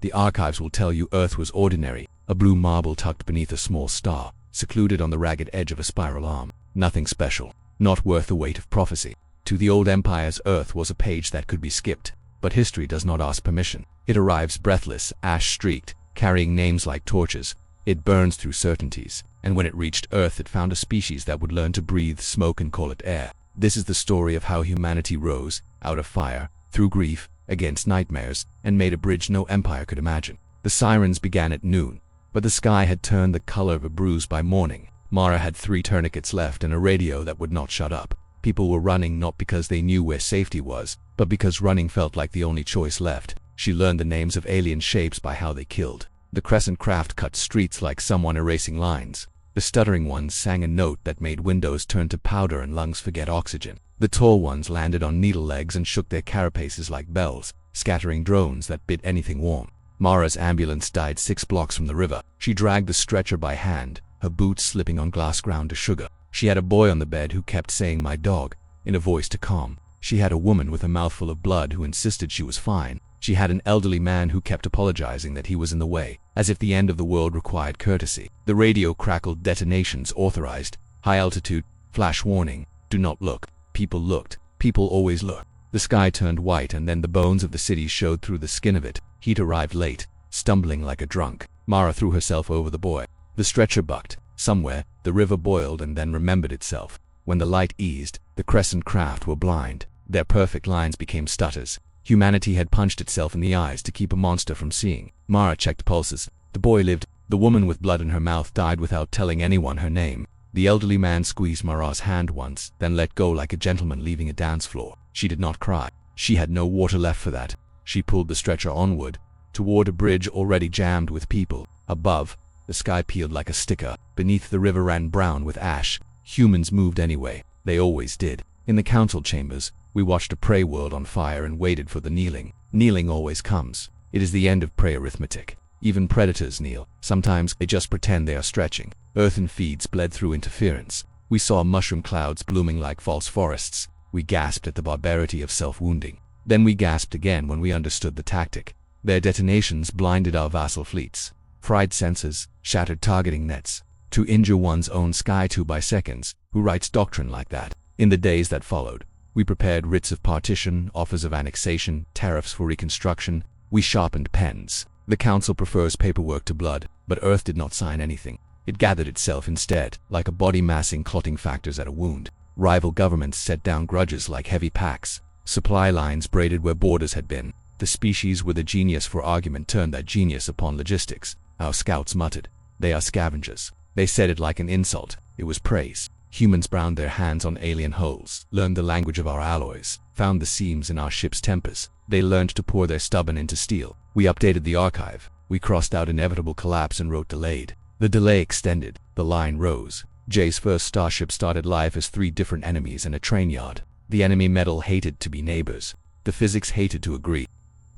The archives will tell you Earth was ordinary, a blue marble tucked beneath a small star, secluded on the ragged edge of a spiral arm. Nothing special, not worth the weight of prophecy. To the old empires, Earth was a page that could be skipped. But history does not ask permission. It arrives breathless, ash-streaked, carrying names like torches. It burns through certainties, and when it reached Earth it found a species that would learn to breathe smoke and call it air. This is the story of how humanity rose, out of fire, through grief, against nightmares, and made a bridge no empire could imagine. The sirens began at noon, but the sky had turned the color of a bruise by morning. Mara had 3 tourniquets left and a radio that would not shut up. People were running not because they knew where safety was, but because running felt like the only choice left. She learned the names of alien shapes by how they killed. The crescent craft cut streets like someone erasing lines. The stuttering ones sang a note that made windows turn to powder and lungs forget oxygen. The tall ones landed on needle legs and shook their carapaces like bells, scattering drones that bit anything warm. Mara's ambulance died 6 blocks from the river. She dragged the stretcher by hand, her boots slipping on glass ground to sugar. She had a boy on the bed who kept saying "my dog" in a voice to calm. She had a woman with a mouthful of blood who insisted she was fine. She had an elderly man who kept apologizing that he was in the way, as if the end of the world required courtesy. The radio crackled detonations authorized, high altitude, flash warning, do not look. People looked. People always look. The sky turned white and then the bones of the city showed through the skin of it. Heat arrived late, stumbling like a drunk. Mara threw herself over the boy. The stretcher bucked. Somewhere, the river boiled and then remembered itself. When the light eased, the crescent craft were blind. Their perfect lines became stutters. Humanity had punched itself in the eyes to keep a monster from seeing. Mara checked pulses. The boy lived. The woman with blood in her mouth died without telling anyone her name. The elderly man squeezed Mara's hand once, then let go like a gentleman leaving a dance floor. She did not cry. She had no water left for that. She pulled the stretcher onward, toward a bridge already jammed with people. Above, the sky peeled like a sticker. Beneath, the river ran brown with ash. Humans moved anyway. They always did. In the council chambers, we watched a prey world on fire and waited for the kneeling. Kneeling always comes. It is the end of prey arithmetic. Even predators kneel. Sometimes they just pretend they are stretching. Earthen feeds bled through interference. We saw mushroom clouds blooming like false forests. We gasped at the barbarity of self-wounding. Then we gasped again when we understood the tactic. Their detonations blinded our vassal fleets. Fried sensors, shattered targeting nets. To injure one's own sky 2 by seconds. Who writes doctrine like that? In the days that followed, we prepared writs of partition, offers of annexation, tariffs for reconstruction. We sharpened pens. The council prefers paperwork to blood, but Earth did not sign anything. It gathered itself instead, like a body massing clotting factors at a wound. Rival governments set down grudges like heavy packs. Supply lines braided where borders had been. The species with a genius for argument turned that genius upon logistics. Our scouts muttered, "They are scavengers." They said it like an insult. It was praise. Humans browned their hands on alien hulls, learned the language of our alloys, found the seams in our ship's tempers. They learned to pour their stubborn into steel. We updated the archive. We crossed out inevitable collapse and wrote delayed. The delay extended. The line rose. Jay's first starship started life as 3 different enemies and a train yard. The enemy metal hated to be neighbors. The physics hated to agree.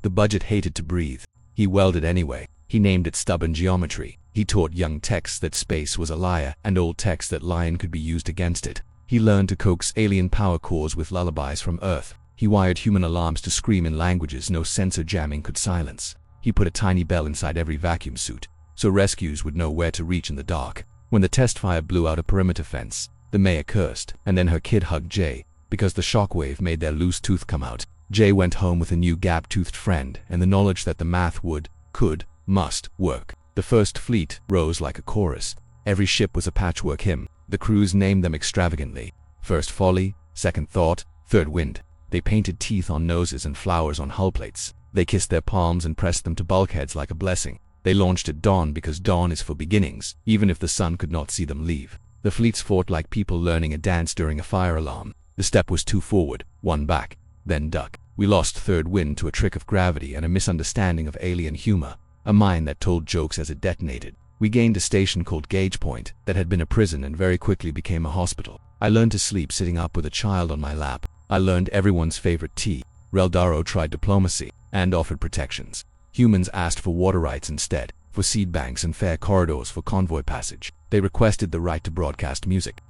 The budget hated to breathe. He welded anyway. He named it stubborn geometry. He taught young techs that space was a liar and old techs that lion could be used against it. He learned to coax alien power cores with lullabies from Earth. He wired human alarms to scream in languages no sensor jamming could silence. He put a tiny bell inside every vacuum suit, so rescues would know where to reach in the dark. When the test fire blew out a perimeter fence, the mayor cursed, and then her kid hugged Jay, because the shockwave made their loose tooth come out. Jay went home with a new gap-toothed friend and the knowledge that the math would, could, must work. The first fleet rose like a chorus. Every ship was a patchwork hymn. The crews named them extravagantly. First folly, second thought, third wind. They painted teeth on noses and flowers on hull plates. They kissed their palms and pressed them to bulkheads like a blessing. They launched at dawn because dawn is for beginnings, even if the sun could not see them leave. The fleets fought like people learning a dance during a fire alarm. The step was 2 forward, 1 back, then duck. We lost third wind to a trick of gravity and a misunderstanding of alien humor. A mine that told jokes as it detonated. We gained a station called Gauge Point that had been a prison and very quickly became a hospital. I learned to sleep sitting up with a child on my lap. I learned everyone's favorite tea. Reldaro tried diplomacy and offered protections. Humans asked for water rights instead, for seed banks and fair corridors for convoy passage. They requested the right to broadcast music.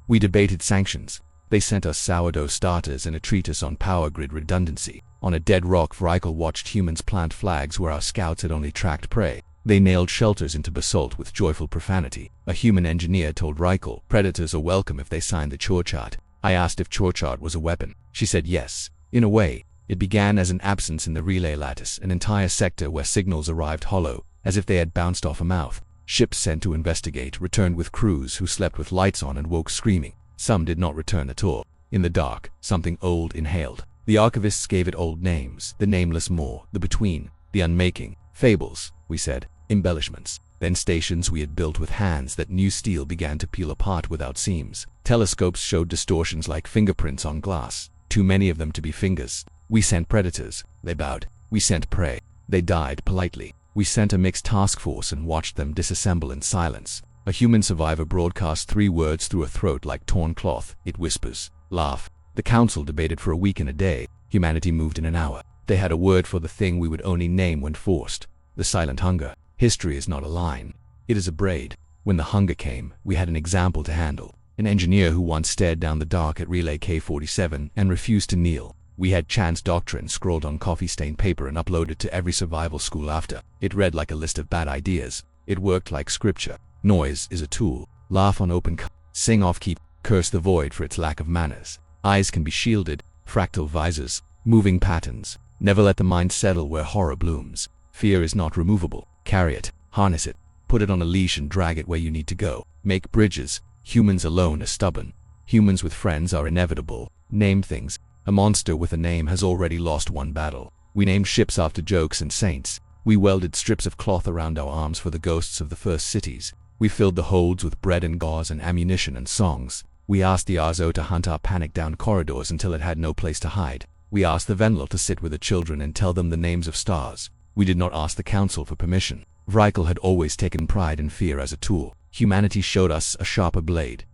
We debated sanctions. They sent us sourdough starters and a treatise on power grid redundancy. On a dead rock, Reichel watched humans plant flags where our scouts had only tracked prey. They nailed shelters into basalt with joyful profanity. A human engineer told Reichel, predators are welcome if they sign the chore chart. I asked if chore chart was a weapon. She said yes. In a way, it began as an absence in the relay lattice, an entire sector where signals arrived hollow, as if they had bounced off a mouth. Ships sent to investigate returned with crews who slept with lights on and woke screaming. Some did not return at all. In the dark, something old inhaled. The archivists gave it old names: the nameless moor, the between, the unmaking. Fables, we said, embellishments. Then stations we had built with hands that knew steel began to peel apart without seams. Telescopes showed distortions like fingerprints on glass, too many of them to be fingers. We sent predators. They bowed. We sent prey. They died politely. We sent a mixed task force and watched them disassemble in silence. A human survivor broadcast 3 words through a throat like torn cloth. It whispers, laugh. The council debated for a week and a day. Humanity moved in an hour. They had a word for the thing we would only name when forced: the silent hunger. History is not a line. It is a braid. When the hunger came, we had an example to handle. An engineer who once stared down the dark at Relay K-47 and refused to kneel. We had Chan's doctrine scrawled on coffee-stained paper and uploaded to every survival school after. It read like a list of bad ideas. It worked like scripture. Noise is a tool. Laugh on open sing off-key. Curse the void for its lack of manners. Eyes can be shielded. Fractal visors. Moving patterns. Never let the mind settle where horror blooms. Fear is not removable. Carry it. Harness it. Put it on a leash and drag it where you need to go. Make bridges. Humans alone are stubborn. Humans with friends are inevitable. Name things. A monster with a name has already lost one battle. We named ships after jokes and saints. We welded strips of cloth around our arms for the ghosts of the first cities. We filled the holds with bread and gauze and ammunition and songs. We asked the Arzo to hunt our panic down corridors until it had no place to hide. We asked the Venlo to sit with the children and tell them the names of stars. We did not ask the council for permission. Reichel had always taken pride in fear as a tool. Humanity showed us a sharper blade.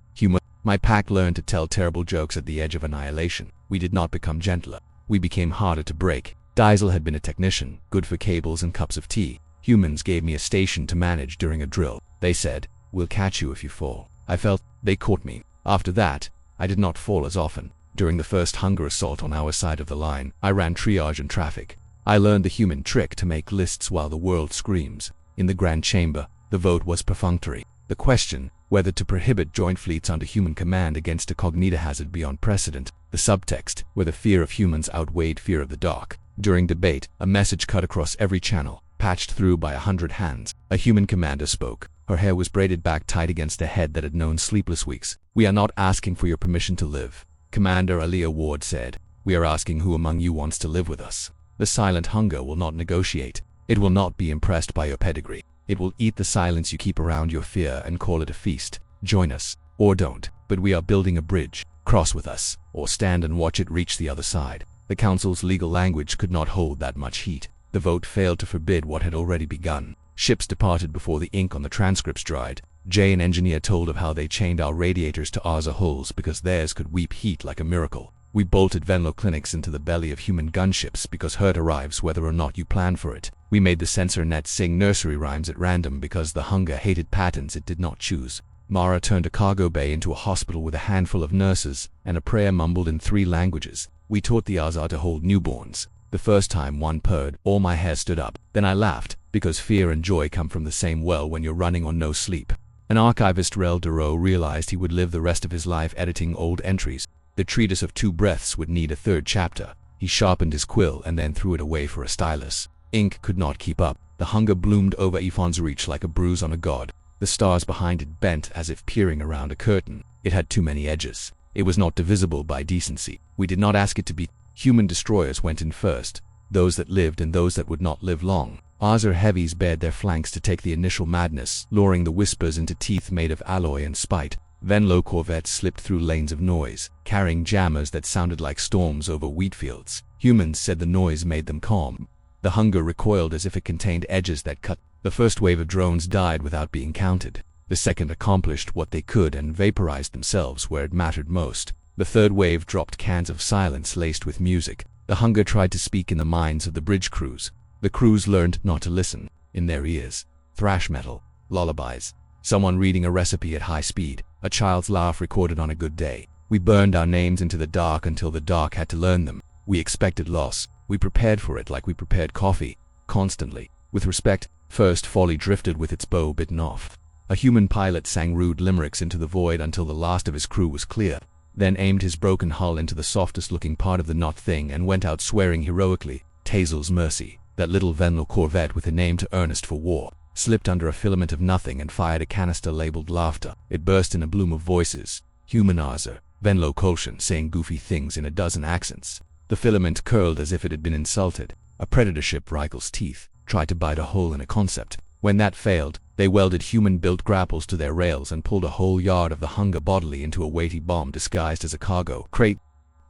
My pack learned to tell terrible jokes at the edge of annihilation. We did not become gentler. We became harder to break. Diesel had been a technician, good for cables and cups of tea. Humans gave me a station to manage during a drill. They said, "We'll catch you if you fall." I felt they caught me. After that, I did not fall as often. During the first hunger assault on our side of the line, I ran triage and traffic. I learned the human trick to make lists while the world screams. In the Grand Chamber, the vote was perfunctory. The question, whether to prohibit joint fleets under human command against a cognita hazard beyond precedent. The subtext, whether fear of humans outweighed fear of the dark. During debate, a message cut across every channel, patched through by 100 hands. A human commander spoke. Her hair was braided back tight against a head that had known sleepless weeks. "We are not asking for your permission to live," Commander Aaliyah Ward said. "We are asking who among you wants to live with us. The silent hunger will not negotiate. It will not be impressed by your pedigree. It will eat the silence you keep around your fear and call it a feast. Join us, or don't, but we are building a bridge. Cross with us, or stand and watch it reach the other side." The council's legal language could not hold that much heat. The vote failed to forbid what had already begun. Ships departed before the ink on the transcripts dried. Jay, an engineer, told of how they chained our radiators to Arza hulls because theirs could weep heat like a miracle. We bolted Venlo clinics into the belly of human gunships because hurt arrives whether or not you plan for it. We made the sensor net sing nursery rhymes at random because the hunger hated patterns it did not choose. Mara turned a cargo bay into a hospital with a handful of nurses and a prayer mumbled in 3 languages. We taught the Azar to hold newborns. The first time one purred, all my hair stood up. Then I laughed, because fear and joy come from the same well when you're running on no sleep. An archivist, Rel Duro, realized he would live the rest of his life editing old entries. The treatise of 2 breaths would need a 3rd chapter. He sharpened his quill and then threw it away for a stylus. Ink could not keep up. The hunger bloomed over Ifon's reach like a bruise on a god. The stars behind it bent as if peering around a curtain. It had too many edges. It was not divisible by decency. We did not ask it to be. Human destroyers went in first, those that lived and those that would not live long. Azar heavies bared their flanks to take the initial madness, luring the whispers into teeth made of alloy and spite. Venlo corvettes slipped through lanes of noise, carrying jammers that sounded like storms over wheat fields. Humans said the noise made them calm. The hunger recoiled as if it contained edges that cut. The first wave of drones died without being counted. The second accomplished what they could and vaporized themselves where it mattered most. The third wave dropped cans of silence laced with music. The hunger tried to speak in the minds of the bridge crews. The crews learned not to listen. In their ears, thrash metal, lullabies, someone reading a recipe at high speed, a child's laugh recorded on a good day. We burned our names into the dark until the dark had to learn them. We expected loss. We prepared for it like we prepared coffee, constantly. With respect, first folly drifted with its bow bitten off. A human pilot sang rude limericks into the void until the last of his crew was clear, then aimed his broken hull into the softest-looking part of the not thing and went out swearing heroically. Tazel's Mercy, that little Venlo corvette with a name too earnest for war, slipped under a filament of nothing and fired a canister labeled laughter. It burst in a bloom of voices. Human Arzer, Venlo Kolshan saying goofy things in a dozen accents. The filament curled as if it had been insulted. A predator ship, Reichel's teeth, tried to bite a hole in a concept. When that failed, they welded human-built grapples to their rails and pulled a whole yard of the hunger bodily into a weighty bomb disguised as a cargo crate.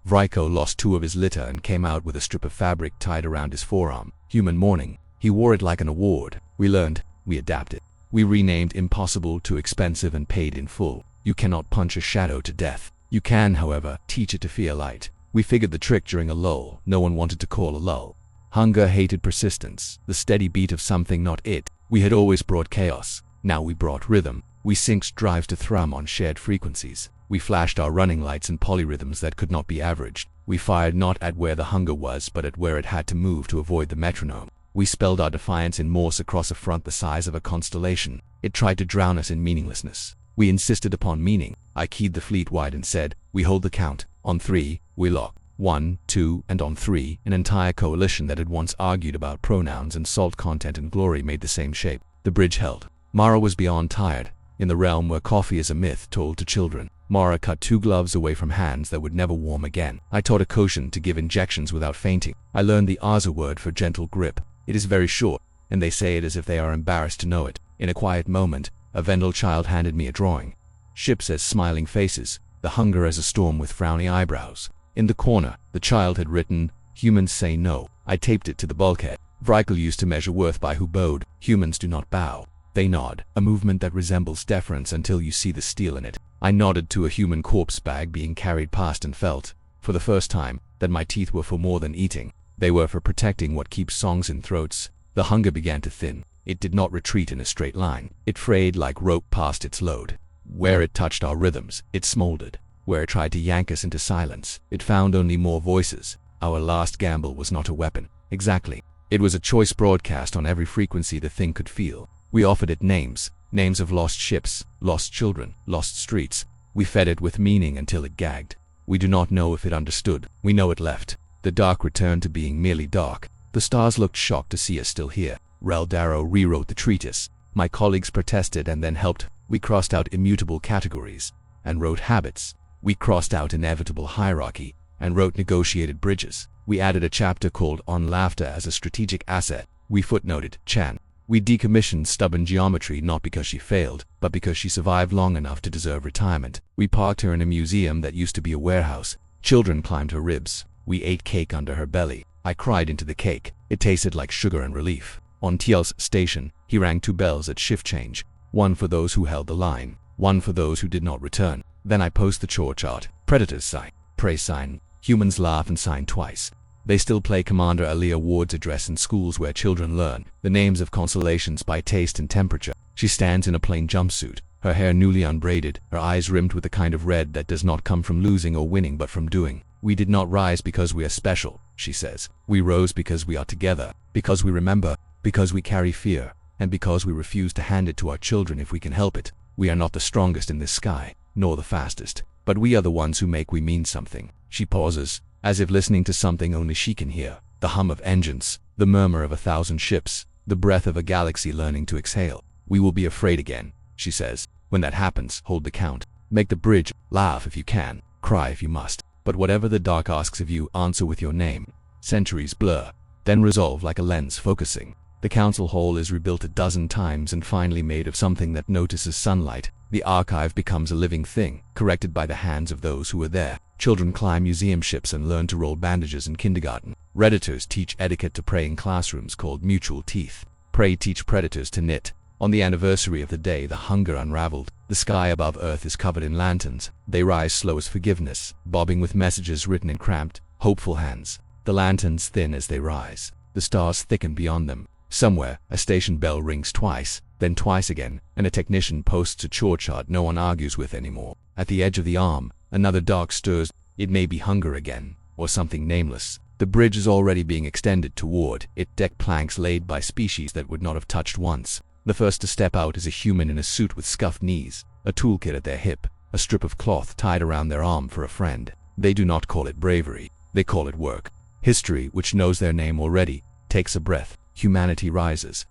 Vryko lost 2 of his litter and came out with a strip of fabric tied around his forearm. Human mourning. He wore it like an award. We learned. We adapted. We renamed impossible to expensive and paid in full. You cannot punch a shadow to death. You can, however, teach it to fear light. We figured the trick during a lull no one wanted to call a lull. Hunger hated persistence, the steady beat of something not it. We had always brought chaos. Now we brought rhythm. We synced drives to thrum on shared frequencies. We flashed our running lights in polyrhythms that could not be averaged. We fired not at where the hunger was, but at where it had to move to avoid the metronome. We spelled our defiance in Morse across a front the size of a constellation. It tried to drown us in meaninglessness. We insisted upon meaning. I keyed the fleet wide and said, we hold the count. On 3, we lock. 1, 2, and on 3, an entire coalition that had once argued about pronouns and salt content and glory made the same shape. The bridge held. Mara was beyond tired. In the realm where coffee is a myth told to children, Mara cut 2 gloves away from hands that would never warm again. I taught a Koshin to give injections without fainting. I learned the Arza word for gentle grip. It is very short, and they say it as if they are embarrassed to know it. In a quiet moment, a Vendel child handed me a drawing. Ships as smiling faces, the hunger as a storm with frowny eyebrows. In the corner, the child had written, humans say no. I taped it to the bulkhead. Vrykel used to measure worth by who bowed. Humans do not bow. They nod, a movement that resembles deference until you see the steel in it. I nodded to a human corpse bag being carried past and felt, for the first time, that my teeth were for more than eating. They were for protecting what keeps songs in throats. The hunger began to thin. It did not retreat in a straight line. It frayed like rope past its load. Where it touched our rhythms, it smoldered. Where it tried to yank us into silence, it found only more voices. Our last gamble was not a weapon. Exactly. It was a choice broadcast on every frequency the thing could feel. We offered it names. Names of lost ships, lost children, lost streets. We fed it with meaning until it gagged. We do not know if it understood. We know it left. The dark returned to being merely dark. The stars looked shocked to see us still here. Rel Darrow rewrote the treatise. My colleagues protested and then helped. We crossed out immutable categories and wrote habits. We crossed out inevitable hierarchy and wrote negotiated bridges. We added a chapter called On Laughter as a strategic asset. We footnoted Chan. We decommissioned stubborn geometry not because she failed, but because she survived long enough to deserve retirement. We parked her in a museum that used to be a warehouse. Children climbed her ribs. We ate cake under her belly. I cried into the cake. It tasted like sugar and relief. On Tiel's station, he rang 2 bells at shift change. One for those who held the line, one for those who did not return. Then I post the chore chart. Predators sign. Prey sign. Humans laugh and sign twice. They still play Commander Aaliyah Ward's address in schools where children learn the names of constellations by taste and temperature. She stands in a plain jumpsuit, her hair newly unbraided, her eyes rimmed with the kind of red that does not come from losing or winning but from doing. We did not rise because we are special, she says. We rose because we are together, because we remember, because we carry fear, and because we refuse to hand it to our children if we can help it. We are not the strongest in this sky, nor the fastest, but we are the ones who make we mean something. She pauses, as if listening to something only she can hear. The hum of engines, the murmur of 1,000 ships, the breath of a galaxy learning to exhale. We will be afraid again, she says. When that happens, hold the count. Make the bridge, laugh if you can, cry if you must. But whatever the dark asks of you, answer with your name. Centuries blur, then resolve like a lens focusing. The council hall is rebuilt a dozen times and finally made of something that notices sunlight. The archive becomes a living thing, corrected by the hands of those who were there. Children climb museum ships and learn to roll bandages in kindergarten. Redditors teach etiquette to prey in classrooms called mutual teeth. Prey teach predators to knit. On the anniversary of the day the hunger unraveled, the sky above Earth is covered in lanterns. They rise slow as forgiveness, bobbing with messages written in cramped, hopeful hands. The lanterns thin as they rise. The stars thicken beyond them. Somewhere, a station bell rings twice, then twice again, and a technician posts a chore chart no one argues with anymore. At the edge of the arm, Another dark stirs. It may be hunger again, or something nameless. The bridge is already being extended toward it, deck planks laid by species that would not have touched once. The first to step out is a human in a suit with scuffed knees, a toolkit at their hip, a strip of cloth tied around their arm for a friend. They do not call it bravery, they call it work. History, which knows their name already, takes a breath. Humanity rises.